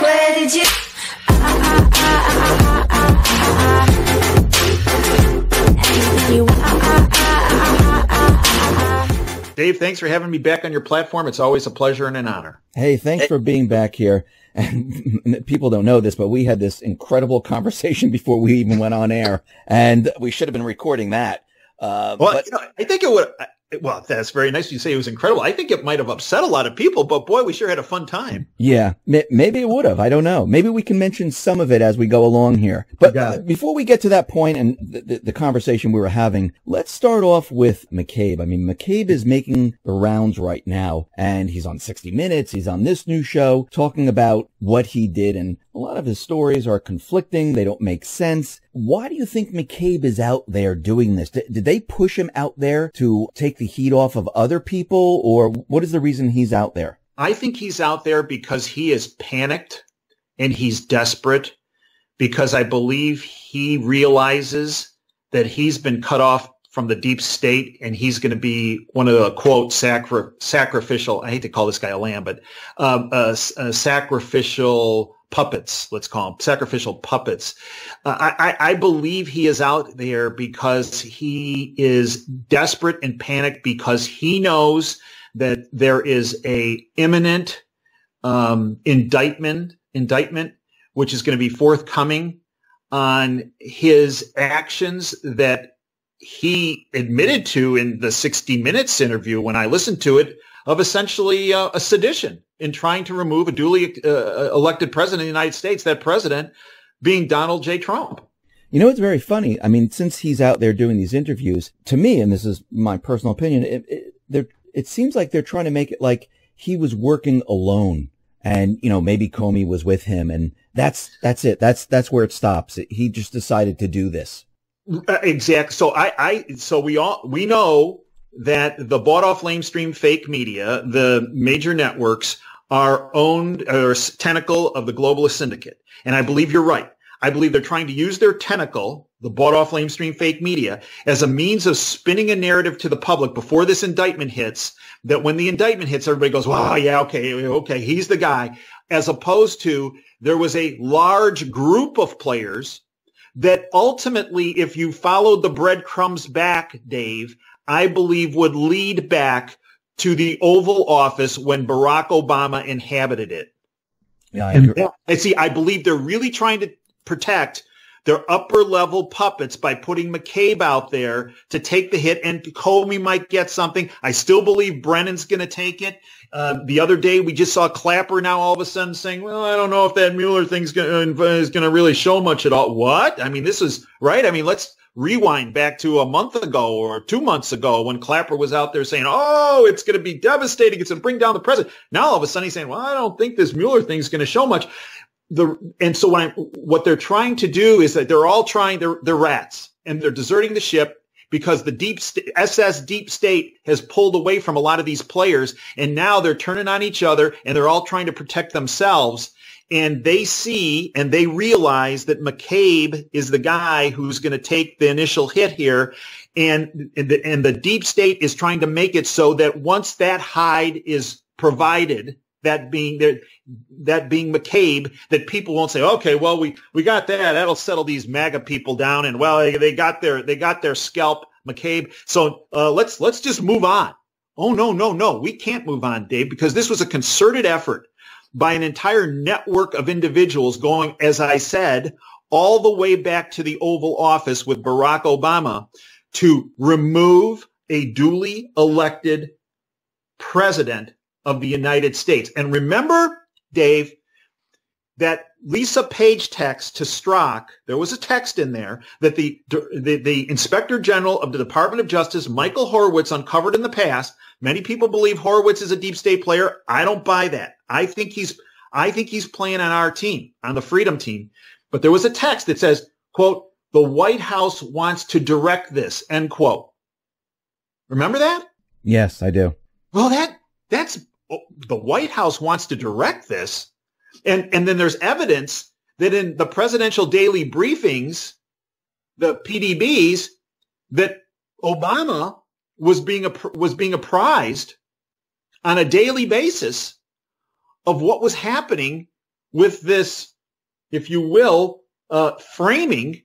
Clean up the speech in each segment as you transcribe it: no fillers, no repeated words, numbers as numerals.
Where did you? Dave, thanks for having me back on your platform. It's always a pleasure and an honor. Hey, thanks for being back here. And people don't know this, but we had this incredible conversation before we even went on air, and we should have been recording that. But I think it would. Well, that's very nice. You say it was incredible. I think it might have upset a lot of people, but boy, we sure had a fun time. Yeah, maybe it would have. I don't know. Maybe we can mention some of it as we go along here. But before we get to that point and the conversation we were having, let's start off with McCabe. I mean, McCabe is making the rounds right now, and he's on 60 Minutes. He's on this new show talking about what he did, and a lot of his stories are conflicting. They don't make sense. Why do you think McCabe is out there doing this? Did they push him out there to take the heat off of other people, or what is the reason he's out there? I think he's out there because he is panicked and he's desperate, because I believe he realizes that he's been cut off from the deep state, and he's going to be one of the, quote, sacrificial, I hate to call this guy a lamb, but sacrificial puppets, let's call them sacrificial puppets. I believe he is out there because he is desperate and panicked, because he knows that there is a imminent indictment, which is going to be forthcoming on his actions that he admitted to in the 60 Minutes interview when I listened to it, of essentially a sedition in trying to remove a duly elected president of the United States, that president being Donald J. Trump. You know, it's very funny. I mean, since he's out there doing these interviews, to me, and this is my personal opinion, it seems like they're trying to make it like he was working alone, and, you know, maybe Comey was with him, and that's it. That's where it stops. He just decided to do this. Exactly. So we know that the bought off lamestream fake media, the major networks, are owned or tentacle of the globalist syndicate. And I believe you're right. I believe they're trying to use their tentacle, the bought off lamestream fake media, as a means of spinning a narrative to the public before this indictment hits, that when the indictment hits, everybody goes, well, yeah, okay, he's the guy. As opposed to, there was a large group of players that ultimately, if you followed the breadcrumbs back, Dave, I believe would lead back to the Oval Office when Barack Obama inhabited it. Yeah, I agree. And see, I believe they're really trying to protect their upper level puppets by putting McCabe out there to take the hit, and Comey might get something. I still believe Brennan's going to take it. The other day, we just saw Clapper now all of a sudden saying, well, I don't know if that Mueller thing's is going to really show much at all. What? I mean, this is right. I mean, let's rewind back to a month ago or 2 months ago when Clapper was out there saying, oh, it's going to be devastating. It's going to bring down the president. Now all of a sudden he's saying, well, I don't think this Mueller thing is going to show much. And so what they're trying to do is that they're all trying, they're rats, and they're deserting the ship because the SS deep state has pulled away from a lot of these players, and now they're turning on each other, and they're all trying to protect themselves. And they see and they realize that McCabe is the guy who's going to take the initial hit here. And the deep state is trying to make it so that once that hide is provided, that being McCabe, that people won't say, okay, well, we got that. That'll settle these MAGA people down. And well, they got their scalp, McCabe. So let's just move on. Oh, no. We can't move on, Dave, because this was a concerted effort by an entire network of individuals going, as I said, all the way back to the Oval Office with Barack Obama to remove a duly elected president of the United States. And remember, Dave, that Lisa Page text to Strzok, there was a text in there that the Inspector General of the Department of Justice, Michael Horowitz, uncovered in the past. Many people believe Horowitz is a deep state player. I don't buy that. I think he's playing on our team, on the Freedom Team. But there was a text that says, quote, the White House wants to direct this, end quote. Remember that? Yes, I do. Well, that's the White House wants to direct this. And then there's evidence that in the presidential daily briefings, the PDBs, that Obama was being apprised on a daily basis of what was happening with this, if you will, framing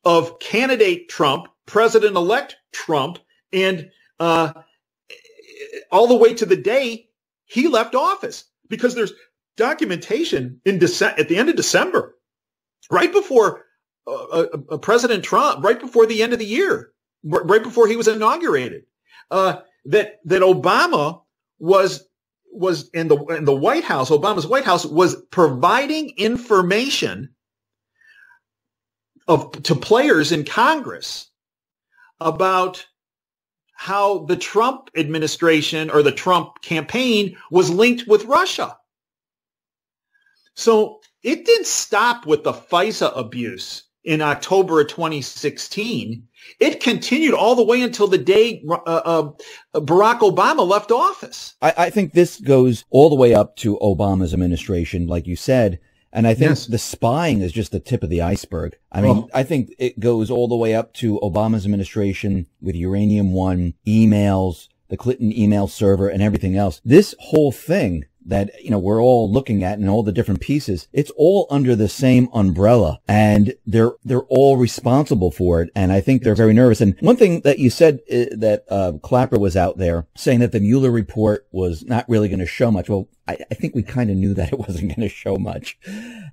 of candidate Trump, president-elect Trump, and all the way to the day he left office, because there's documentation at the end of December, right before President Trump, right before the end of the year, right before he was inaugurated, that Obama was in the White House, Obama's White House was providing information to players in Congress about how the Trump administration or the Trump campaign was linked with Russia. So it didn't stop with the FISA abuse in October of 2016. It continued all the way until the day Barack Obama left office. I think this goes all the way up to Obama's administration, like you said. And I think the spying is just the tip of the iceberg. I mean, I think it goes all the way up to Obama's administration with Uranium One, emails, the Clinton email server, and everything else. This whole thing that, we're all looking at and all the different pieces, it's all under the same umbrella, and they're all responsible for it. And I think they're very nervous. And one thing that you said, that Clapper was out there saying that the Mueller report was not really going to show much. Well, I think we kind of knew that it wasn't going to show much.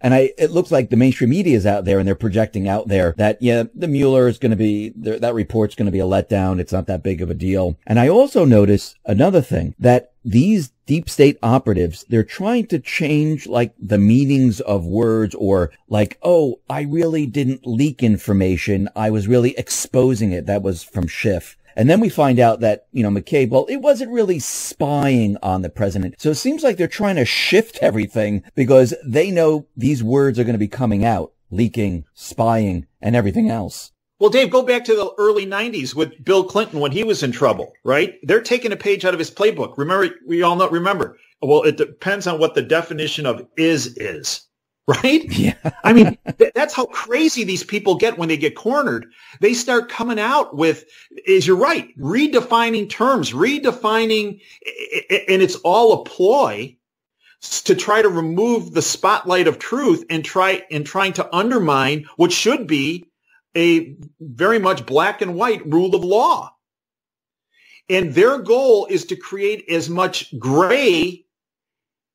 And it looks like the mainstream media is out there and they're projecting out there that, the Mueller is going to be, that report's going to be a letdown. It's not that big of a deal. And I also notice another thing, that these deep state operatives, they're trying to change like the meanings of words, or like, oh, I really didn't leak information. I was really exposing it. That was from Schiff. And then we find out that, McCabe, well, it wasn't really spying on the president. So it seems like they're trying to shift everything because they know these words are going to be coming out, leaking, spying, and everything else. Well, Dave, go back to the early 90s with Bill Clinton when he was in trouble, right? They're taking a page out of his playbook. Remember, well, it depends on what the definition of is, right? Yeah. I mean, that's how crazy these people get when they get cornered. They start coming out with, you're right, redefining terms, and it's all a ploy to try to remove the spotlight of truth and trying to undermine what should be a very much black and white rule of law. And their goal is to create as much gray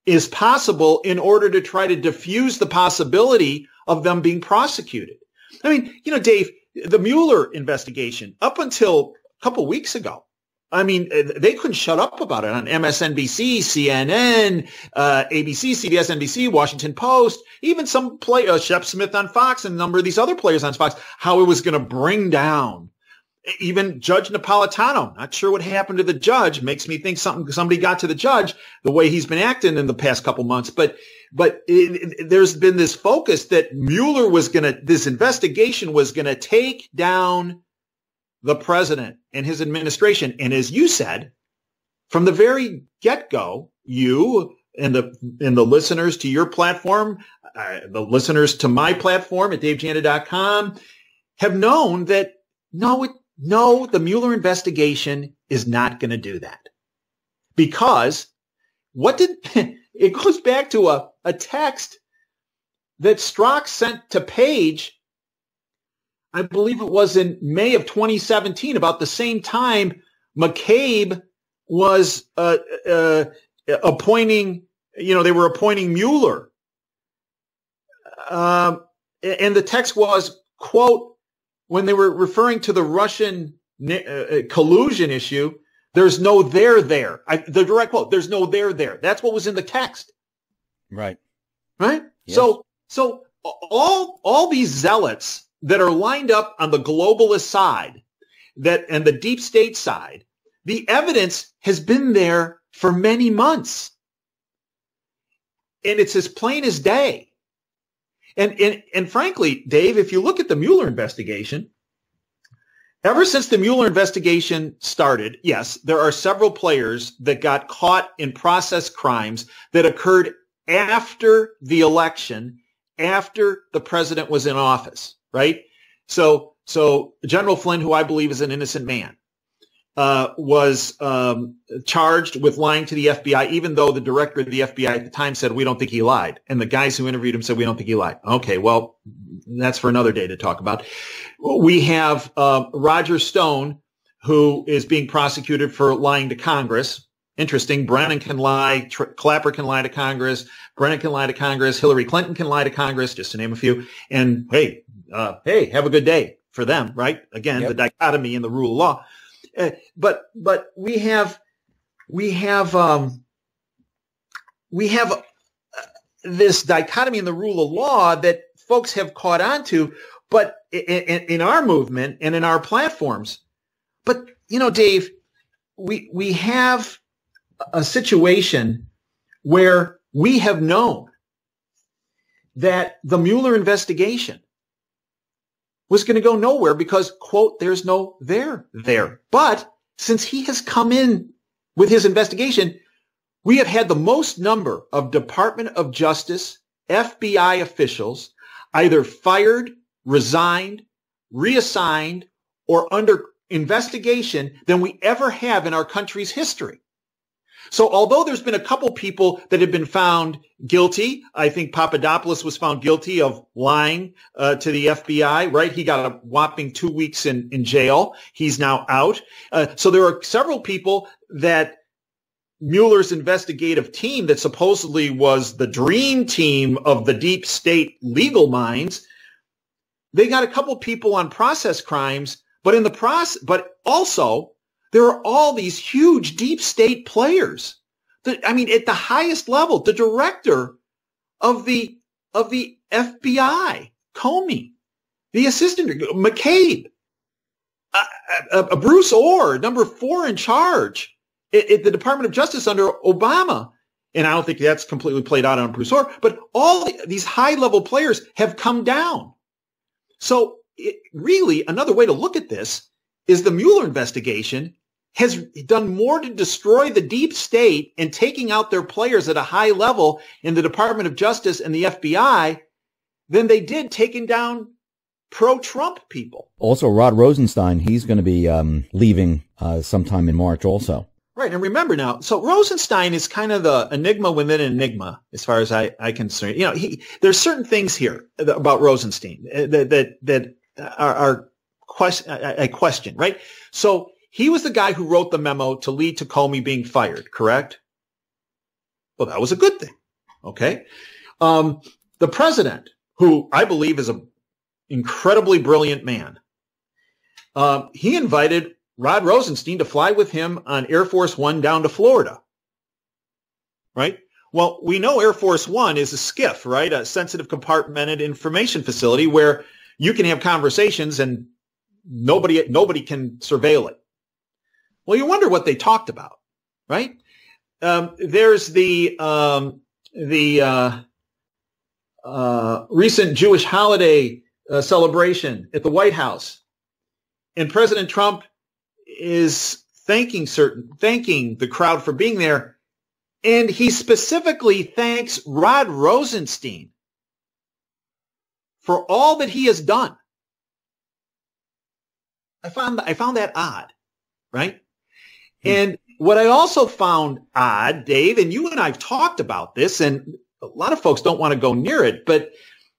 as possible in order to try to diffuse the possibility of them being prosecuted. I mean, Dave, the Mueller investigation up until a couple weeks ago, I mean, they couldn't shut up about it on MSNBC, CNN, ABC, CBS, NBC, Washington Post, even some Shep Smith on Fox and a number of these other players on Fox, how it was going to bring down even Judge Napolitano. Not sure what happened to the judge. Makes me think somebody got to the judge the way he's been acting in the past couple months. But there's been this focus that this investigation was going to take down the president and his administration. And as you said, from the very get-go, you and the listeners to your platform, the listeners to my platform at davejanda.com have known that no, the Mueller investigation is not going to do that. Because it goes back to a text that Strzok sent to Page, I believe it was in May of 2017, about the same time McCabe was appointing, they were appointing Mueller. And the text was, quote, when they were referring to the Russian collusion issue, there's no there there. The direct quote, there's no there there. That's what was in the text. Right. Right? Yes. So all these zealots that are lined up on the globalist side and the deep state side, the evidence has been there for many months. And it's as plain as day. And frankly, Dave, if you look at the Mueller investigation, ever since the Mueller investigation started, yes, there are several players that got caught in process crimes that occurred after the election, after the president was in office, right? So General Flynn, who I believe is an innocent man, was charged with lying to the FBI, even though the director of the FBI at the time said, we don't think he lied. And the guys who interviewed him said, we don't think he lied. Okay, well, that's for another day to talk about. We have Roger Stone, who is being prosecuted for lying to Congress. Interesting. Brennan can lie. Clapper can lie to Congress. Brennan can lie to Congress. Hillary Clinton can lie to Congress, just to name a few. And hey, have a good day for them, right? Again, The dichotomy in the rule of law. But we have this dichotomy in the rule of law that folks have caught on to, but in our movement and in our platforms. But, Dave, we have a situation where we have known that the Mueller investigation was going to go nowhere because, quote, there's no there. But since he has come in with his investigation, we have had the most number of Department of Justice, FBI officials either fired, resigned, reassigned, or under investigation than we ever have in our country's history. So although there's been a couple people that have been found guilty, I think Papadopoulos was found guilty of lying to the FBI, right? He got a whopping 2 weeks in jail. He's now out. So there are several people that Mueller's investigative team that supposedly was the dream team of the deep state legal minds, they got a couple people on process crimes, but in the process, but also there are all these huge deep state players. At the highest level, the director of the FBI, Comey, the assistant, McCabe, Bruce Orr, number 4 in charge at the Department of Justice under Obama. And I don't think that's completely played out on Bruce Orr, but all these high level players have come down. So really, another way to look at this is the Mueller investigation has done more to destroy the deep state and taking out their players at a high level in the Department of Justice and the FBI than they did taking down pro-Trump people. Also, Rod Rosenstein, he's going to be leaving sometime in March also. Right. And remember now, so Rosenstein is kind of the enigma within an enigma as far as I concern. There's certain things here about Rosenstein that are a question, right? So he was the guy who wrote the memo to lead to Comey being fired, correct? Well, that was a good thing. Okay. The president, who I believe is an incredibly brilliant man, he invited Rod Rosenstein to fly with him on Air Force One down to Florida. Right? Well, we know Air Force One is a SCIF, right? A sensitive compartmented information facility where you can have conversations and nobody can surveil it. Well, you wonder what they talked about, right? There's the recent Jewish holiday celebration at the White House, and President Trump is thanking the crowd for being there, and he specifically thanks Rod Rosenstein for all that he has done. I found that odd, right? And what I also found odd, Dave, and you and I have talked about this, and a lot of folks don't want to go near it, but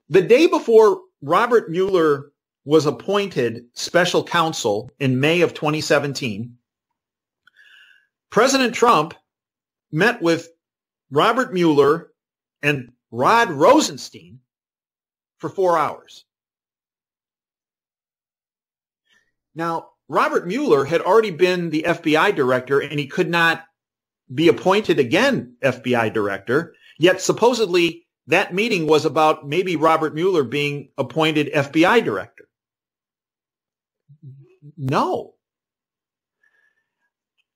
the day before Robert Mueller was appointed special counsel in May of 2017, President Trump met with Robert Mueller and Rod Rosenstein for 4 hours. Now, Robert Mueller had already been the FBI director, and he could not be appointed again FBI director, yet supposedly that meeting was about maybe Robert Mueller being appointed FBI director. No.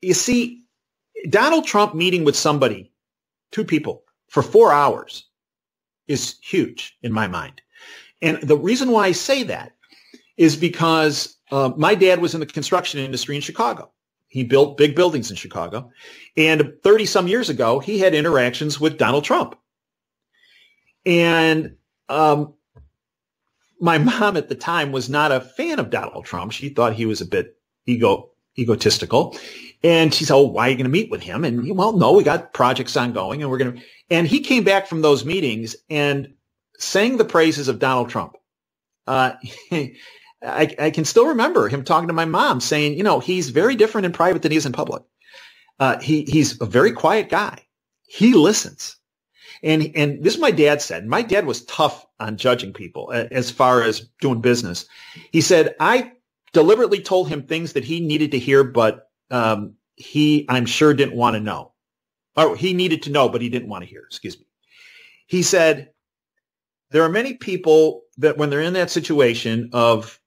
You see, Donald Trump meeting with somebody, 2 people, for 4 hours is huge in my mind. And the reason why I say that is because my dad was in the construction industry in Chicago. He built big buildings in Chicago. And 30-some years ago, he had interactions with Donald Trump. And my mom at the time was not a fan of Donald Trump. She thought he was a bit egotistical. And she said, oh, why are you going to meet with him? And well, no, we got projects ongoing and we're going to, and he came back from those meetings and sang the praises of Donald Trump. I can still remember him talking to my mom saying, you know, he's very different in private than he is in public. He's a very quiet guy. He listens. And this is what my dad said. My dad was tough on judging people as far as doing business. He said, I deliberately told him things that he needed to hear, but he, I'm sure, didn't want to know. Or he needed to know, but he didn't want to hear. Excuse me. He said, there are many people that when they're in that situation of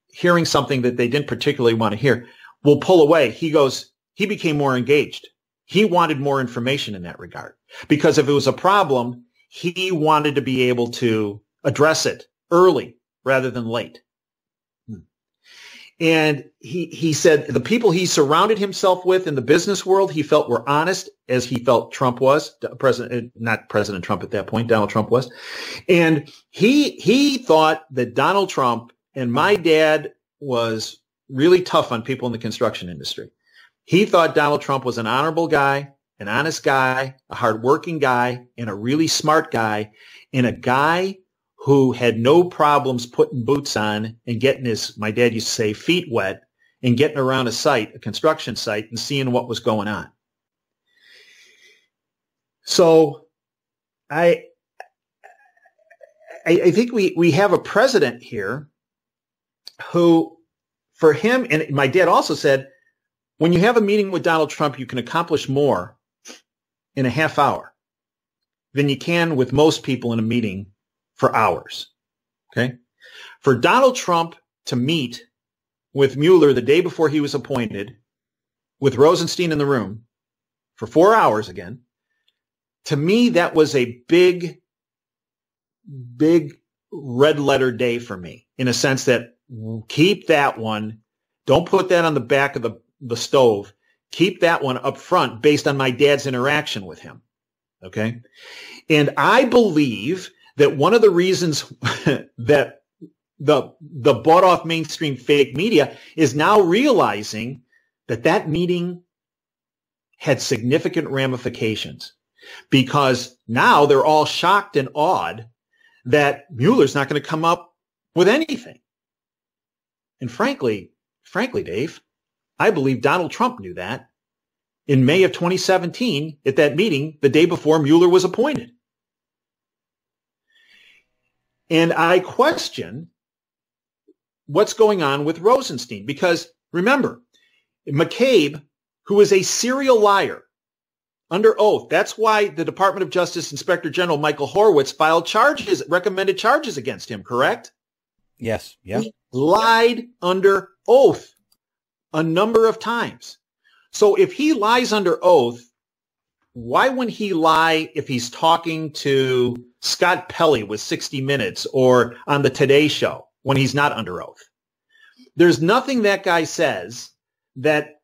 hearing something that they didn't particularly want to hear, will pull away. He goes, he became more engaged. He wanted more information in that regard. Because if it was a problem, he wanted to be able to address it early rather than late. And he said the people he surrounded himself with in the business world, he felt were honest, as he felt Trump was, not President Trump at that point, Donald Trump was. And he thought that Donald Trump, and my dad was really tough on people in the construction industry. He thought Donald Trump was an honorable guy, an honest guy, a hardworking guy, and a really smart guy, and a guy who had no problems putting boots on and getting his, my dad used to say, feet wet, and getting around a site, a construction site, and seeing what was going on. So I think we have a president here who, for him, and my dad also said, when you have a meeting with Donald Trump, you can accomplish more in a half hour than you can with most people in a meeting for hours. Okay. For Donald Trump to meet with Mueller the day before he was appointed, with Rosenstein in the room for 4 hours again, to me, that was a big red letter day for me, in a sense that keep that one. Don't put that on the back of the stove. Keep that one up front based on my dad's interaction with him. Okay. And I believe that one of the reasons that the bought off mainstream fake media is now realizing that that meeting had significant ramifications, because now they're all shocked and awed that Mueller's not going to come up with anything. And frankly, Dave, I believe Donald Trump knew that in May of 2017 at that meeting the day before Mueller was appointed. And I question what's going on with Rosenstein, because remember, McCabe, who is a serial liar under oath, that's why the Department of Justice Inspector General Michael Horowitz filed charges, recommended charges against him, correct? Yes. Yeah. He lied under oath a number of times. So if he lies under oath, why wouldn't he lie if he's talking to Scott Pelley with 60 Minutes or on the Today Show when he's not under oath? There's nothing that guy says that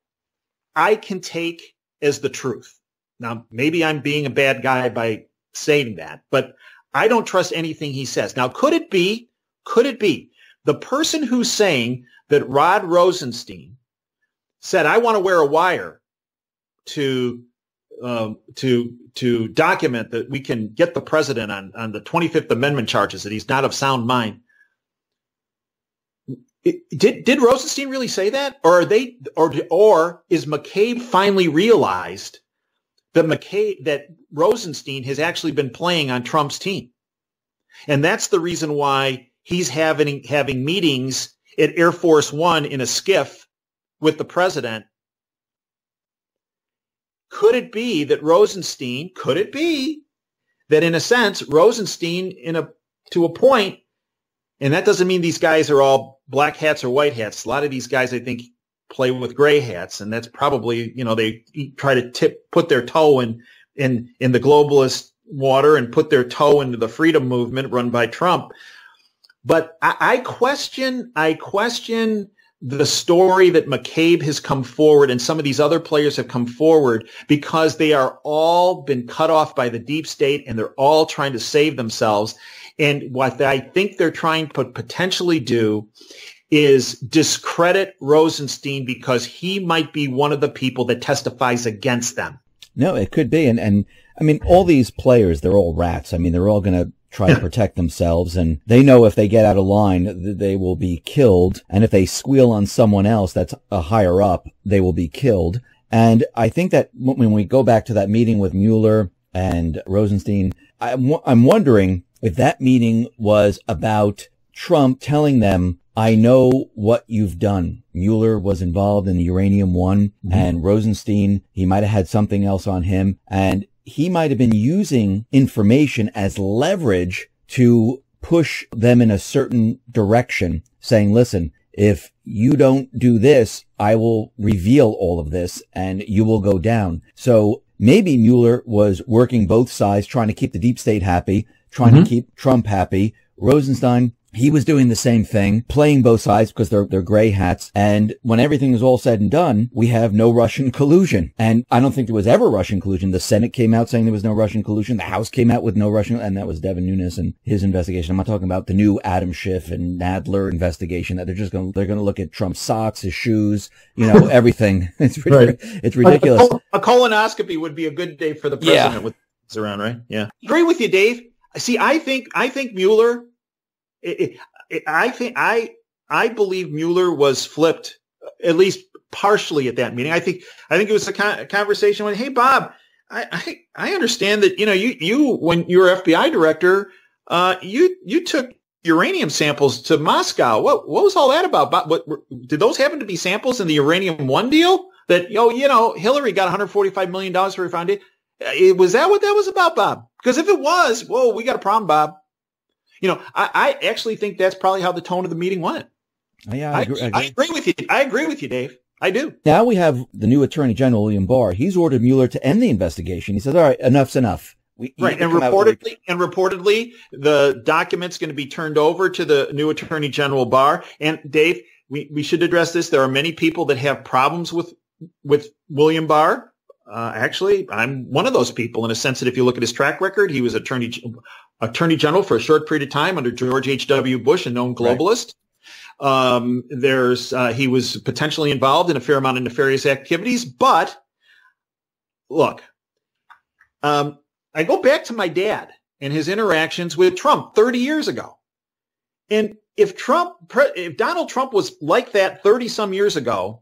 I can take as the truth. Now, maybe I'm being a bad guy by saying that, but I don't trust anything he says. Now, could it be the person who's saying that Rod Rosenstein said, I want to wear a wire to document that we can get the president on the 25th Amendment charges, that he's not of sound mind? Did Rosenstein really say that? Or is McCabe finally realized that Rosenstein has actually been playing on Trump's team? And that's the reason why he's having meetings at Air Force One in a skiff with the president. Could it be that in a sense, Rosenstein to a point, and that doesn't mean these guys are all black hats or white hats. A lot of these guys, I think, play with gray hats, and that's probably, they try to put their toe in the globalist water and put their toe into the freedom movement run by Trump. But I question the story that McCabe has come forward and some of these other players have come forward, because they are all been cut off by the deep state and they're all trying to save themselves. And what I think they're trying to potentially do is discredit Rosenstein because he might be one of the people that testifies against them. No, it could be. And I mean, all these players, they're all rats. I mean, they're all going to try to protect themselves, and they know if they get out of line, they will be killed. And if they squeal on someone else that's a higher up, they will be killed. And I think that when we go back to that meeting with Mueller and Rosenstein, I'm wondering if that meeting was about Trump telling them, I know what you've done. Mueller was involved in the uranium one, and Rosenstein, he might have had something else on him, and he might have been using information as leverage to push them in a certain direction, saying, listen, if you don't do this, I will reveal all of this and you will go down. So maybe Mueller was working both sides, trying to keep the deep state happy, trying to keep Trump happy. Rosenstein, he was doing the same thing, playing both sides because they're gray hats. And when everything is all said and done, we have no Russian collusion. And I don't think there was ever Russian collusion. The Senate came out saying there was no Russian collusion. The House came out with no Russian, and that was Devin Nunes and his investigation. I'm not talking about the new Adam Schiff and Nadler investigation that they're going to look at Trump's socks, his shoes, everything. It's It's ridiculous. A colonoscopy would be a good day for the president with this around, right? Yeah. Agree with you, Dave. See, I think Mueller, I believe Mueller was flipped at least partially at that meeting. I think it was a conversation with, hey, Bob, I understand that, you when you were FBI director, you took uranium samples to Moscow. What was all that about? Bob? Did those happen to be samples in the uranium one deal that, Hillary got $145 million for her foundation? Was that what that was about, Bob? Because if it was, whoa, we got a problem, Bob. I actually think that's probably how the tone of the meeting went. Yeah, I agree with you. I agree with you, Dave. I do. Now we have the new Attorney General, William Barr. He's ordered Mueller to end the investigation. He says, all right, enough's enough. Right. And reportedly, the document's going to be turned over to the new Attorney General Barr. And Dave, we should address this. There are many people that have problems with William Barr. Actually, I'm one of those people in a sense that if you look at his track record, he was Attorney General for a short period of time under George H.W. Bush, a known globalist. Right. He was potentially involved in a fair amount of nefarious activities. But look, I go back to my dad and his interactions with Trump 30 years ago. And if Donald Trump was like that 30 some years ago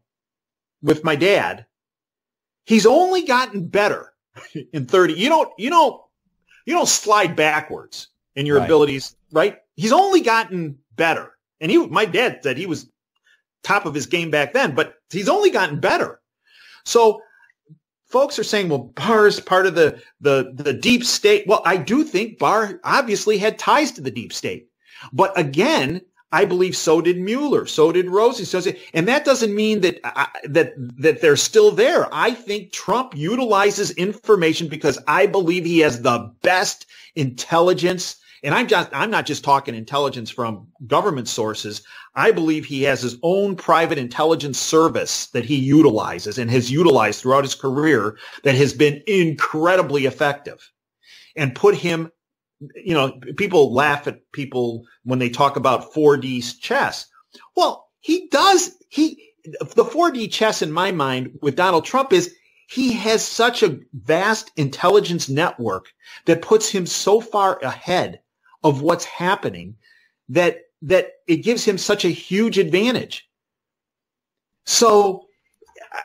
with my dad, he's only gotten better in 30. You don't slide backwards in your abilities, right? He's only gotten better. And my dad said he was top of his game back then, but he's only gotten better. So folks are saying, well, Barr is part of the deep state. Well, I do think Barr obviously had ties to the deep state. But again, I believe so did Mueller, so did Rosie, and that doesn't mean that that they're still there. I think Trump utilizes information because I believe he has the best intelligence, and I'm not just talking intelligence from government sources. I believe he has his own private intelligence service that he utilizes and has utilized throughout his career that has been incredibly effective and put him. People laugh at people when they talk about 4D chess. Well, he does. The 4D chess in my mind with Donald Trump is he has such a vast intelligence network that puts him so far ahead of what's happening that it gives him such a huge advantage. So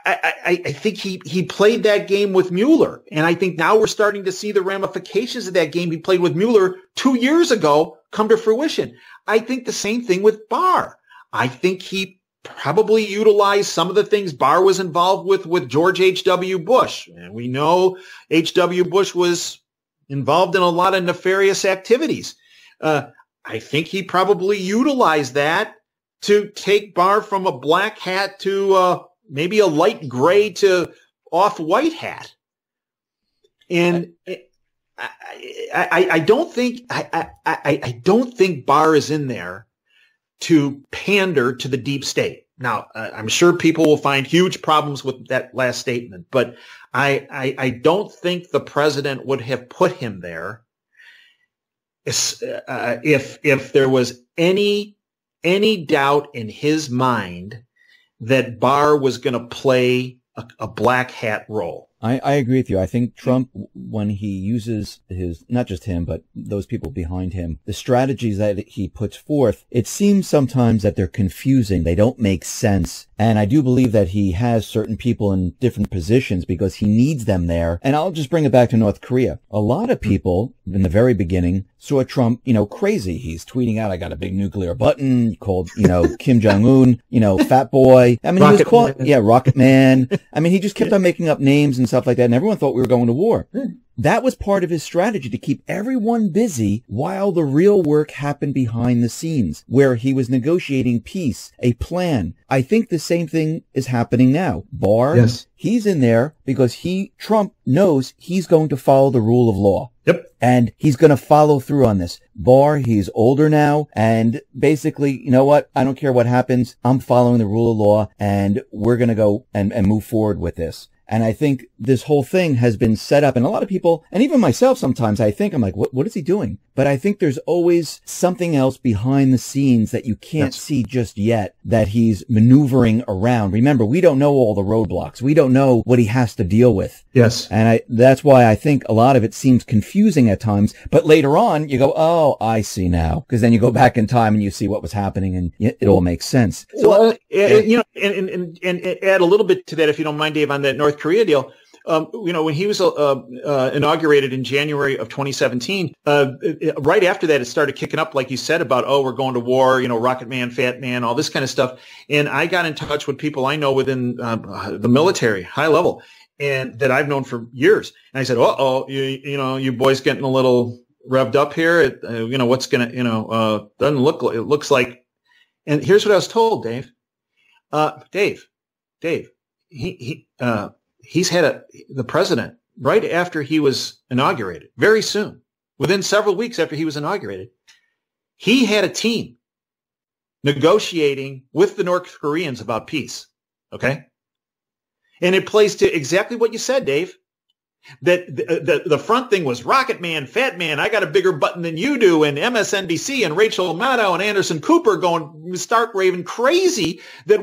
I think he played that game with Mueller, and I think now we're starting to see the ramifications of that game he played with Mueller 2 years ago come to fruition. I think the same thing with Barr. I think he probably utilized some of the things Barr was involved with George H.W. Bush. And we know H.W. Bush was involved in a lot of nefarious activities. I think he probably utilized that to take Barr from a black hat to maybe a light gray to off-white hat. And I don't think Barr is in there to pander to the deep state. Now, I'm sure people will find huge problems with that last statement, but I don't think the president would have put him there if there was any any doubt in his mind that Barr was going to play a black hat role. I agree with you. I think Trump, when he uses his, not just him, but those people behind him, the strategies that he puts forth, it seems sometimes that they're confusing. They don't make sense. And I do believe that he has certain people in different positions because he needs them there. And I'll just bring it back to North Korea. A lot of people in the very beginning saw Trump, crazy. He's tweeting out, I got a big nuclear button. He called, Kim Jong-un, fat boy. I mean, he was called, Rocket Man. I mean, he just kept on making up names and stuff like that. And everyone thought we were going to war. That was part of his strategy, to keep everyone busy while the real work happened behind the scenes, where he was negotiating peace, a plan. I think the same thing is happening now. Barr, yes. He's in there because Trump knows he's going to follow the rule of law. Yep. And he's going to follow through on this. Barr, he's older now, and basically, you know what? I don't care what happens. I'm following the rule of law, and we're going to go and move forward with this. And I think this whole thing has been set up, and a lot of people, and even myself sometimes, I'm like, what is he doing? But I think there's always something else behind the scenes that you can't see just yet, that he's maneuvering around. Remember, we don't know all the roadblocks. We don't know what he has to deal with. Yes. And that's why I think a lot of it seems confusing at times. But later on, you go, oh, I see now. Because then you go back in time and you see what was happening, and it all makes sense. So, and add a little bit to that, if you don't mind, Dave, on that North Korea deal. When he was inaugurated in January of 2017, right after that, it started kicking up, like you said, about, we're going to war, Rocket Man, Fat Man, all this kind of stuff. And I got in touch with people I know within the military, high level, and that I've known for years. And I said, you boys getting a little revved up here. What's going to, doesn't look like, it looks like. And here's what I was told, Dave. Dave, he's had the president right after he was inaugurated, very soon, within several weeks after he was inaugurated, he had a team negotiating with the North Koreans about peace. Okay. And it plays to exactly what you said, Dave, that the front thing was Rocket Man, Fat Man, I got a bigger button than you do, and MSNBC and Rachel Maddow and Anderson Cooper going stark raving crazy that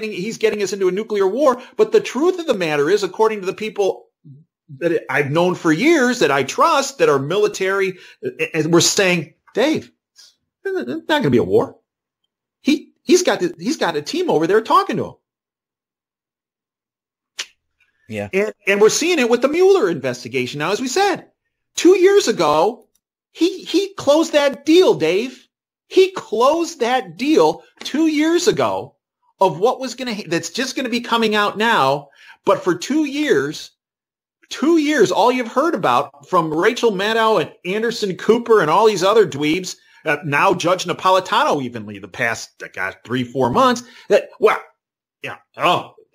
he's getting us into a nuclear war. But the truth of the matter is, according to the people that I've known for years, that I trust, that are military, and we're saying, Dave, there's not going to be a war. He's got a team over there talking to him. Yeah. And we're seeing it with the Mueller investigation now, as we said. 2 years ago, he closed that deal, Dave. He closed that deal 2 years ago of what was that's just going to be coming out now. But for 2 years, all you've heard about from Rachel Maddow and Anderson Cooper and all these other dweebs, now Judge Napolitano evenly the past, 3-4 months,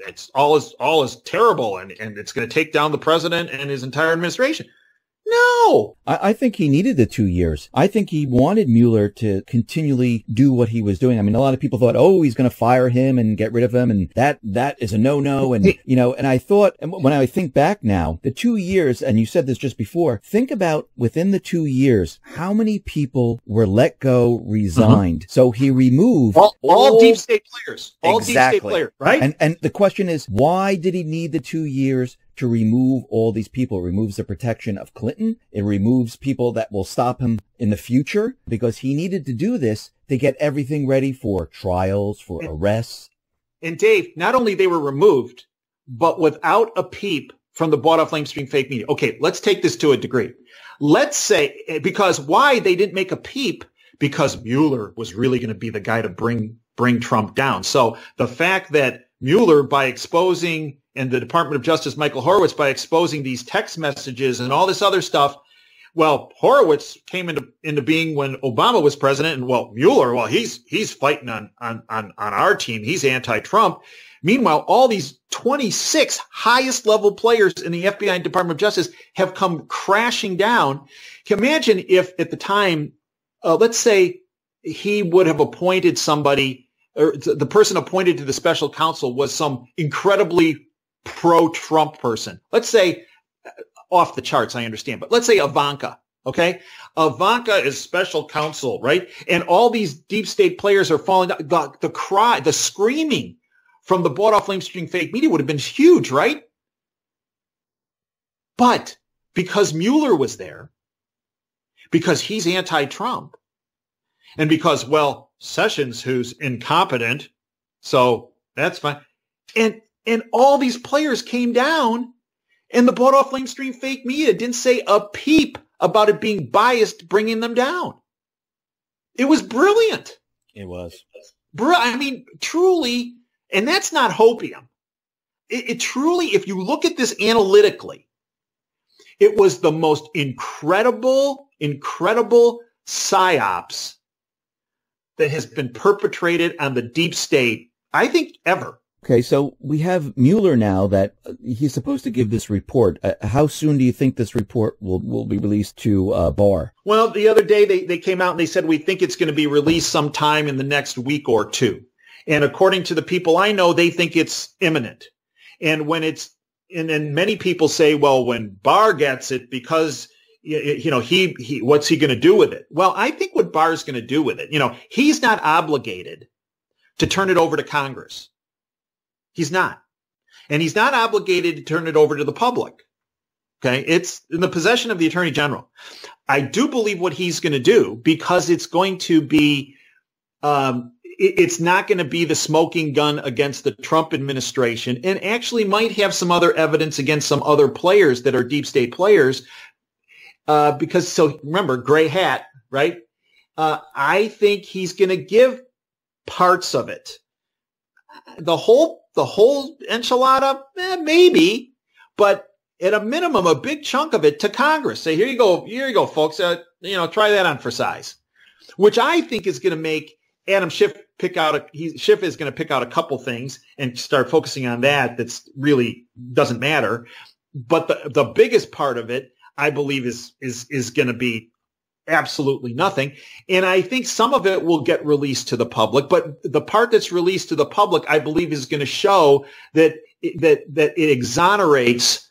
it's all is terrible, and it's going to take down the president and his entire administration. No. I think he needed the 2 years. I think he wanted Mueller to continually do what he was doing. I mean, a lot of people thought, he's going to fire him and get rid of him, and that is a no-no. And, and I thought, and when I think back now, the 2 years, and you said this just before, think about within the 2 years, how many people were let go, resigned. Uh-huh. So he removed all deep state players. All exactly. Deep state players, right? And the question is, why did he need the 2 years to remove all these people? It removes the protection of Clinton. It removes people that will stop him in the future, because he needed to do this to get everything ready for trials, for arrests. And Dave, not only they were removed, but without a peep from the bought off lamestream fake media. Okay, let's take this to a degree. Let's say, because why they didn't make a peep, because Mueller was really going to be the guy to bring Trump down. So the fact that Mueller, by exposing, and the Department of Justice, Michael Horowitz, by exposing these text messages and all this other stuff. Well, Horowitz came into being when Obama was president, and Mueller, he's fighting on our team. He's anti-Trump. Meanwhile, all these 26 highest level players in the FBI and Department of Justice have come crashing down. Imagine if at the time, let's say he would have appointed somebody, or the person appointed to the special counsel was some incredibly pro-Trump person. Let's say, off the charts, I understand, but let's say Ivanka. Okay. Ivanka is special counsel, right? And all these deep state players are falling down. The cry, the screaming from the bought off lamestream fake media would have been huge, right? But because Mueller was there, because he's anti-Trump, and because, well, Sessions, who's incompetent, so that's fine. And all these players came down, and the bought off lamestream fake media didn't say a peep about it being biased, bringing them down. It was brilliant. It was. I mean, truly, and that's not hopium. It truly, if you look at this analytically, it was the most incredible psyops that has been perpetrated on the deep state, I think, ever. Okay, so we have Mueller now that he's supposed to give this report. How soon do you think this report will be released to Barr? Well, the other day they came out and they said, we think it's going to be released sometime in the next week or two. And according to the people I know, they think it's imminent. And and many people say, well, when Barr gets it, because he what's he going to do with it? Well, I think what Barr's going to do with it, he's not obligated to turn it over to Congress. He's not. And he's not obligated to turn it over to the public. Okay. It's in the possession of the Attorney General. I do believe what he's going to do, because it's going to be, it's not going to be the smoking gun against the Trump administration, and actually might have some other evidence against some other players that are deep state players. Because, so remember, gray hat, right? I think he's going to give parts of it. The whole enchilada, maybe, but at a minimum, a big chunk of it to Congress. Say, here you go, folks. Try that on for size, which I think is going to make Adam Schiff Schiff is going to pick out a couple things and start focusing on that. That's really doesn't matter. But the biggest part of it, I believe, is going to be absolutely nothing. And I think some of it will get released to the public, but the part that's released to the public, I believe, is going to show that it exonerates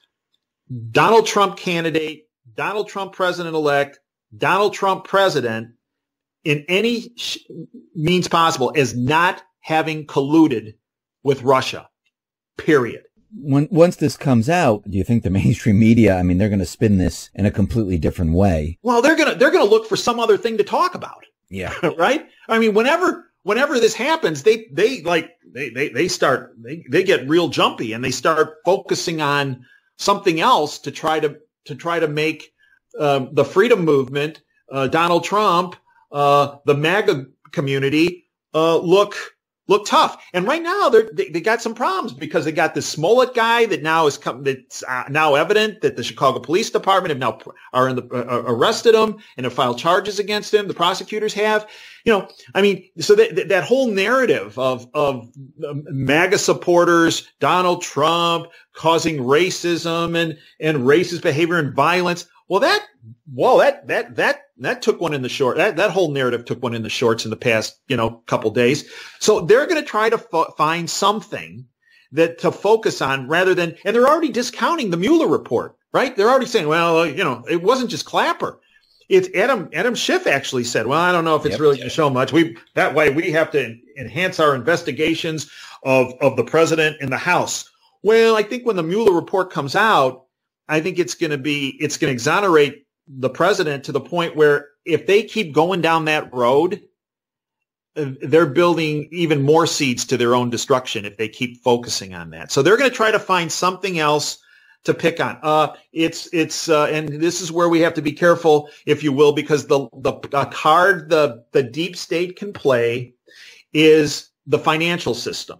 Donald Trump candidate, Donald Trump president-elect, Donald Trump president in any means possible as not having colluded with Russia, period. Once this comes out, do you think the mainstream media, they're going to spin this in a completely different way? Well, they're going to look for some other thing to talk about. Yeah. Right? Whenever this happens, they get real jumpy and they start focusing on something else to try to make the freedom movement, Donald Trump, the MAGA community look tough. And right now they got some problems because they got this Smollett guy that now is that's now evident that the Chicago Police Department have now arrested him and have filed charges against him. The prosecutors have, so that whole narrative of MAGA supporters, Donald Trump causing racism and racist behavior and violence. That took one in the short. That whole narrative took one in the shorts in the past, couple days. So they're going to try to find something that to focus on rather than, and they're already discounting the Mueller report, right? They're already saying, well, it wasn't just Clapper. It's Adam Schiff actually said, well, I don't know if it's really going to show much. That way we have to enhance our investigations of the president and the House. Well, I think when the Mueller report comes out, I think it's going to exonerate the president to the point where if they keep going down that road, they're building even more seeds to their own destruction if they keep focusing on that. So they're going to try to find something else to pick on. And this is where we have to be careful, if you will, because the card the deep state can play is the financial system,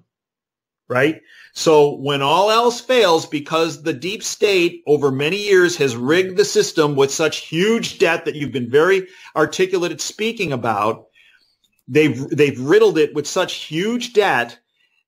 right? So when all else fails, because the deep state over many years has rigged the system with such huge debt that you've been very articulate at speaking about, they've riddled it with such huge debt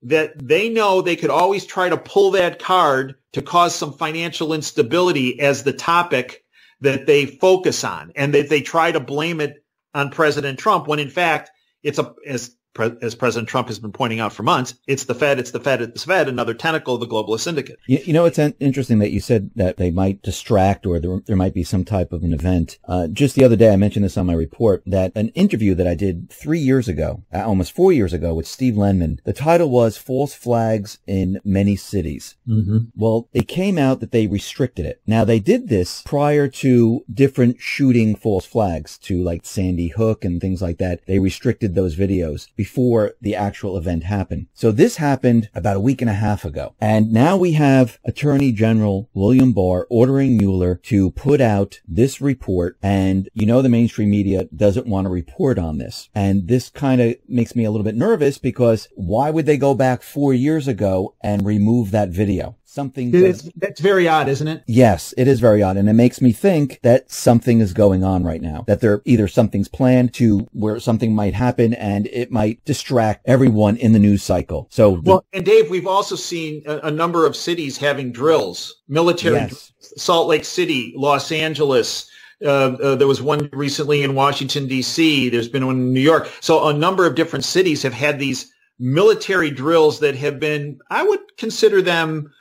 that they know they could always try to pull that card to cause some financial instability as the topic that they focus on, and that they try to blame it on President Trump when in fact it's as as President Trump has been pointing out for months, it's the Fed, it's the Fed, it's the Fed, another tentacle of the globalist syndicate. You know, it's interesting that you said that they might distract or there might be some type of an event. Just the other day, I mentioned this on my report, that an interview that I did 3 years ago, almost 4 years ago, with Steve Lenman, the title was False Flags in Many Cities. Mm-hmm. Well, it came out that they restricted it. Now, they did this prior to different shooting false flags to like Sandy Hook and things like that. They restricted those videos before the actual event happened. So this happened about a week and a half ago. And now we have Attorney General William Barr ordering Mueller to put out this report. And you know, the mainstream media doesn't want to report on this. And this kind of makes me a little bit nervous, because why would they go back 4 years ago and remove that video? That's very odd, isn't it? Yes, it is very odd. And it makes me think that something is going on right now, that either something's planned to where something might happen and it might distract everyone in the news cycle. And Dave, we've also seen a number of cities having drills, military, yes. Salt Lake City, Los Angeles. There was one recently in Washington, D.C. There's been one in New York. So a number of different cities have had these military drills that have been, I would consider them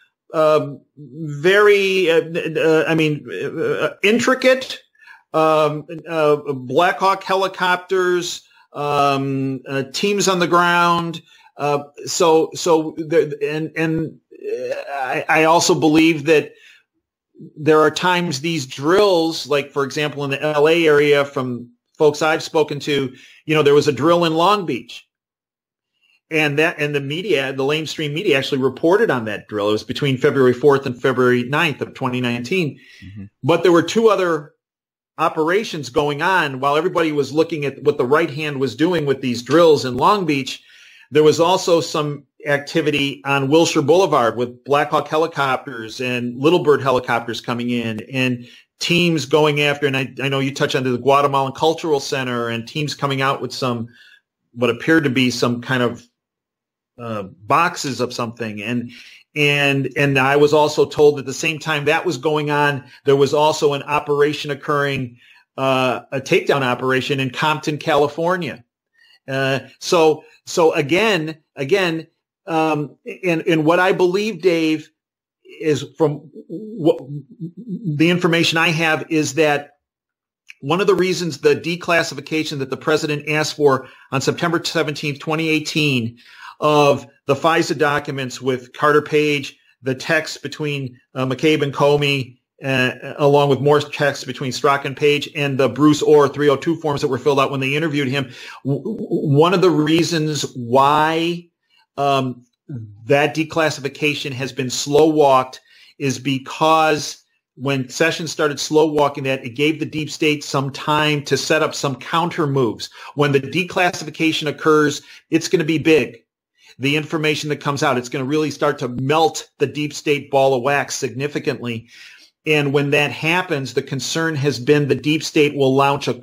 very, intricate, Black Hawk helicopters, teams on the ground. I also believe that there are times these drills, like, for example, in the LA area, from folks I've spoken to, there was a drill in Long Beach. And the media, the mainstream media, actually reported on that drill. It was between February 4th and February 9th of 2019. Mm-hmm. But there were two other operations going on while everybody was looking at what the right hand was doing with these drills in Long Beach. There was also some activity on Wilshire Boulevard with Black Hawk helicopters and Little Bird helicopters coming in, and teams going after, and I know you touched on the Guatemalan Cultural Center, and teams coming out with what appeared to be some kind of boxes of something. And I was also told at the same time that was going on, there was also an operation occurring, a takedown operation in Compton, California. So again, and what I believe, Dave, is from the information I have, is that one of the reasons the declassification that the president asked for on September 17th, 2018, of the FISA documents with Carter Page, the text between McCabe and Comey, along with more texts between Strzok and Page, and the Bruce Orr 302 forms that were filled out when they interviewed him. One of the reasons why that declassification has been slow walked is because when Sessions started slow walking that, it gave the deep state some time to set up some counter moves. When the declassification occurs, it's going to be big. The information that comes out, it's going to really start to melt the deep state ball of wax significantly. And when that happens, the concern has been the deep state will launch a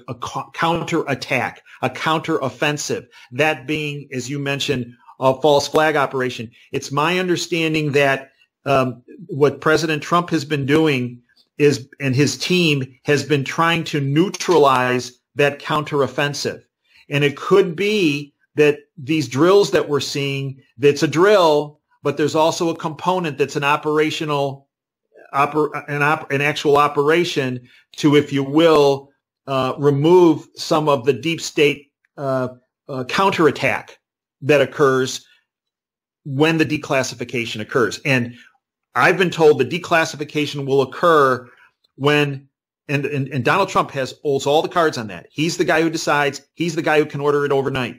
counter attack, a counter offensive. That being, as you mentioned, a false flag operation. It's my understanding that what President Trump has been doing is, and his team has been trying to neutralize that counteroffensive. And it could be that these drills that we're seeing, that's a drill, but there's also a component that's an operational, an actual operation to, if you will, remove some of the deep state counterattack that occurs when the declassification occurs. And I've been told the declassification will occur when, and Donald Trump holds all the cards on that. He's the guy who decides. He's the guy who can order it overnight.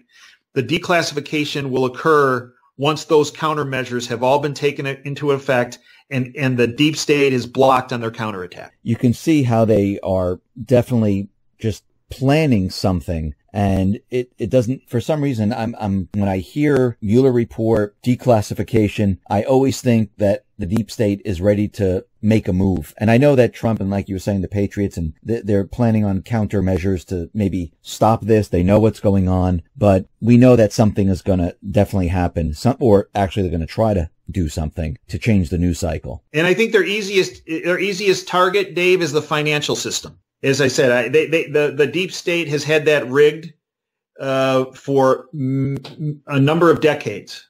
The declassification will occur once those countermeasures have all been taken into effect and the deep state is blocked on their counterattack. You can see how they are definitely just planning something. And it doesn't, for some reason, when I hear Mueller report, declassification, I always think that the deep state is ready to make a move. And I know that Trump and, like you were saying, the Patriots, and they're planning on countermeasures to maybe stop this. They know what's going on, but we know that something is going to definitely happen. Or actually they're going to try to do something to change the news cycle. And I think their easiest target, Dave, is the financial system. As I said, the deep state has had that rigged for a number of decades.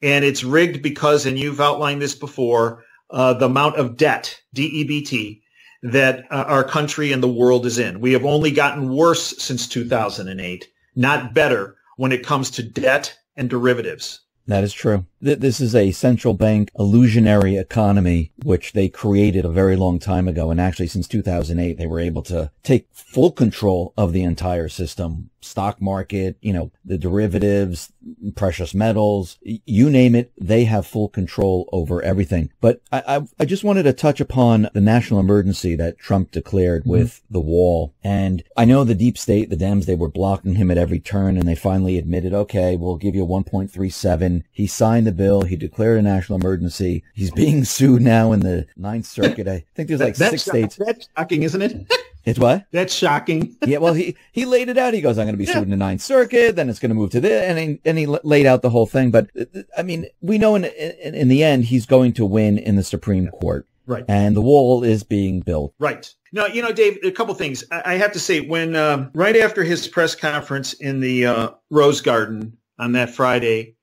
And it's rigged because, and you've outlined this before, the amount of debt, DEBT, that our country and the world is in. We have only gotten worse since 2008, not better when it comes to debt and derivatives. That is true. This is a central bank illusionary economy, which they created a very long time ago. And actually, since 2008, they were able to take full control of the entire system, stock market, the derivatives, precious metals, you name it. They have full control over everything. But I just wanted to touch upon the national emergency that Trump declared with the wall. And I know the deep state, the Dems, they were blocking him at every turn, and they finally admitted, okay, we'll give you 1.37. He signed the bill. He declared a national emergency. He's being sued now in the Ninth Circuit. I think there's like 6 states. That's shocking, isn't it? It's what? That's shocking. Yeah, well, he laid it out. He goes, I'm going to be sued in the Ninth Circuit, then it's going to move to this, and he laid out the whole thing. But, I mean, we know in the end, he's going to win in the Supreme Court. Right. And the wall is being built. Right. No, Dave, a couple things. I have to say, when right after his press conference in the Rose Garden on that Friday,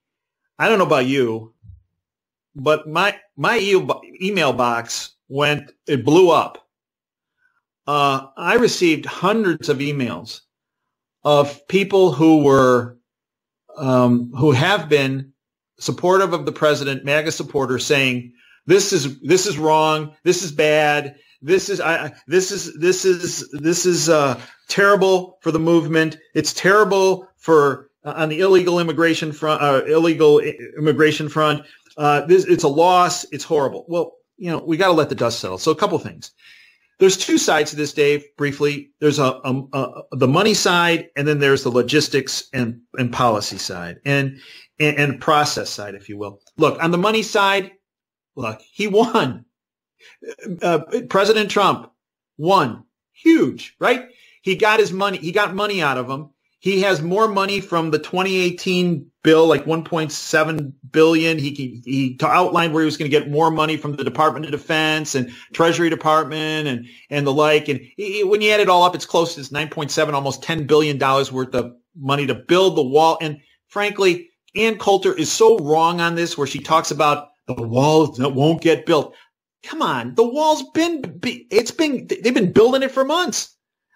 I don't know about you, but my email box it blew up. I received hundreds of emails of people who have been supportive of the president, MAGA supporters, saying this is wrong, this is bad, this is terrible for the movement. It's terrible for on the illegal immigration front. It's a loss. It's horrible. Well, we got to let the dust settle. So a couple things. There's 2 sides to this, Dave, briefly. There's the money side, and then there's the logistics and policy side and process side, if you will. Look, on the money side, look, he won. President Trump won. Huge, right? He got his money. He got money out of him. He has more money from the 2018 bill, like $1.7 billion. He outlined where he was going to get more money from the Department of Defense and Treasury Department and the like. And when you add it all up, it's close to $9.7, almost $10 billion worth of money to build the wall. And frankly, Ann Coulter is so wrong on this, where she talks about the wall that won't get built. Come on, the wall's they've been building it for months.